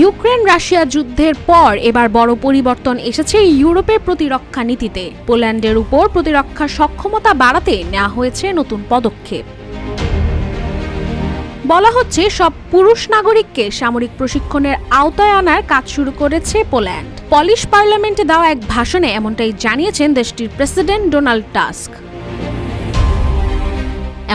Ukraine Russia যুদ্ধের পর এবার বড় পরিবর্তন এসেছে ইউরোপের প্রতিরক্ষা নীতিতে। পোল্যান্ডের উপর প্রতিরক্ষা সক্ষমতা বাড়াতে নেওয়া হয়েছে নতুন পদক্ষেপ। বলা হচ্ছে সব পুরুষ নাগরিককে সামরিক প্রশিক্ষণের আওতায় আনার কাজ শুরু করেছে পোল্যান্ড। পলিশ পার্লামেন্টে দেওয়া এক ভাষণে এমনটাই জানিয়েছেন দেশটির প্রেসিডেন্ট ডোনাল্ড টাস্ক।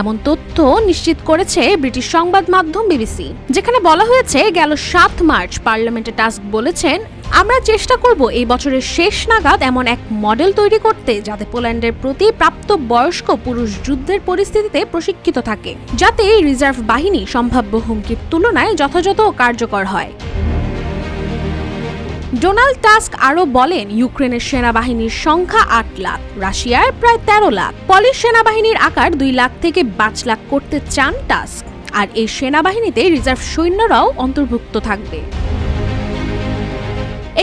এমন তথ্য নিশ্চিত করেছে ব্রিটিশ সংবাদ মাধ্যম বিবিসি, যেখানে বলা হয়েছে গেল 7 মার্চ পার্লামেন্টে টাস্ক বলেছেন, আমরা চেষ্টা করব এই বছরের শেষ নাগাদ এমন এক মডেল তৈরি করতে যাতে পোল্যান্ডের প্রতি প্রাপ্ত বয়স্ক পুরুষ যুদ্ধের পরিস্থিতিতে প্রশিক্ষিত থাকে, যাতে এই রিজার্ভ বাহিনী সম্ভাব্য হুমকির তুলনায় যথাযথ কার্যকর হয়। ডোনাল্ড টাস্ক আরও বলেন, ইউক্রেনের সেনাবাহিনীর সংখ্যা 8 লাখ, রাশিয়ার প্রায় 13 লাখ। পলিশ সেনাবাহিনীর আকার 2 লাখ থেকে 5 লাখ করতে চান টাস্ক, আর এই সেনাবাহিনীতে রিজার্ভ সৈন্যরাও অন্তর্ভুক্ত থাকবে।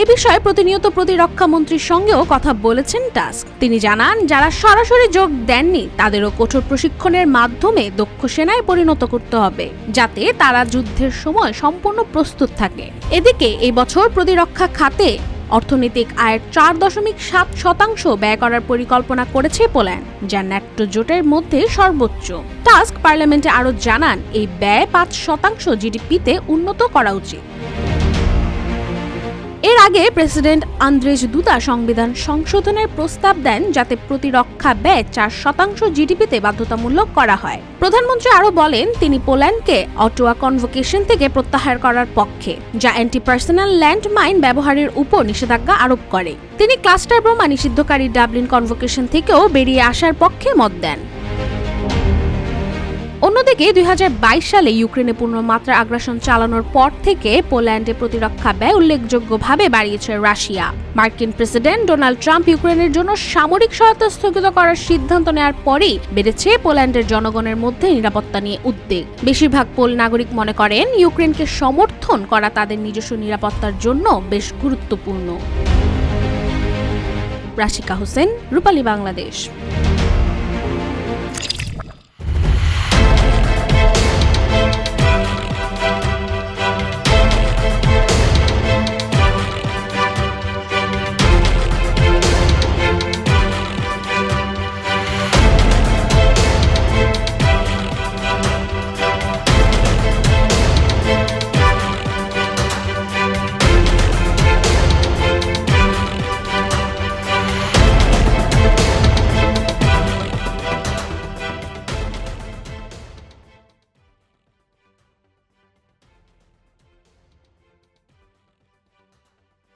এই বিষয়ে প্রতিনিয়ত প্রতিরক্ষা মন্ত্রীর সঙ্গেও কথা বলেছেন টাস্ক। তিনি জানান, যারা সরাসরি যোগ দেননি তাদেরও কঠোর প্রশিক্ষণের মাধ্যমে দক্ষ সেনায় পরিণত করতে হবে, যাতে তারা যুদ্ধের সময় সম্পূর্ণ প্রস্তুত থাকে। এদিকে এই বছর প্রতিরক্ষা খাতে অর্থনৈতিক আয়ের 4.7% ব্যয় করার পরিকল্পনা করেছে পোল্যান্ড, যা ন্যাটো জোটের মধ্যে সর্বোচ্চ। টাস্ক পার্লামেন্টে আরও জানান, এই ব্যয় 5% জিডিপিতে উন্নত করা উচিত। এর আগে প্রেসিডেন্ট আন্দ্রেজ দুদা সংবিধান সংশোধনের প্রস্তাব দেন, যাতে প্রতিরক্ষা ব্যয় 4% জিডিপিতে বাধ্যতামূলক করা হয়। প্রধানমন্ত্রী আরও বলেন, তিনি পোল্যান্ডকে অটোয়া কনভোকেশন থেকে প্রত্যাহার করার পক্ষে, যা অ্যান্টি পার্সোনাল ল্যান্ড মাইন ব্যবহারের উপর নিষেধাজ্ঞা আরোপ করে। তিনি ক্লাস্টার বোমা নিষিদ্ধকারী ডাবলিন কনভোকেশন থেকেও বেরিয়ে আসার পক্ষে মত দেন। অন্যদিকে 2022 সালে ইউক্রেনে পূর্ণমাত্রা আগ্রাসন চালানোর পর থেকে পোল্যান্ডে প্রতিরক্ষা ব্যয় উল্লেখযোগ্যভাবে বাড়িয়েছে রাশিয়া। মার্কিন প্রেসিডেন্ট ডোনাল্ড ট্রাম্প ইউক্রেনের জন্য সামরিক সহায়তা স্থগিত করার সিদ্ধান্ত নেওয়ার পরেই বেড়েছে পোল্যান্ডের জনগণের মধ্যে নিরাপত্তা নিয়ে উদ্বেগ। বেশিরভাগ পোল নাগরিক মনে করেন, ইউক্রেনকে সমর্থন করা তাদের নিজস্ব নিরাপত্তার জন্য বেশ গুরুত্বপূর্ণ। রাশিকা হোসেন, রূপালী বাংলাদেশ।